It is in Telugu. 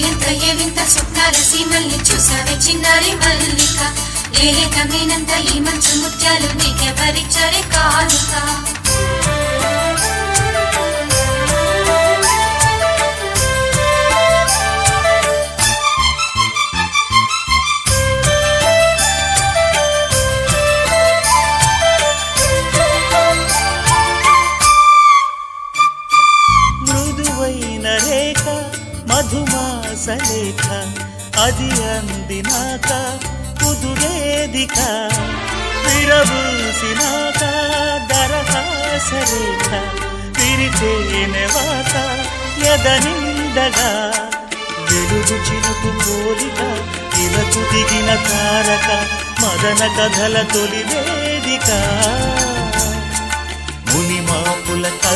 ఎంత ఏవింత స్వప్నాల సీమల్ని చూసావే చిన్నారి మల్లిక లేలేతమేనంత ఈ మంచు ముత్యాలు నీకెవరిచ్చరే కానుక రేఖ మధుమాసలేఖ అది అందినాక కుదురేదిక విరబూసినాక దరహాసరేఖ విరిచేనెవాత ఎదనిండగా వెలుగు చినుకు పోలిక ఇలకు దిగిన తారక మదన కథల తొలి వేదిక మునిమాపుల కను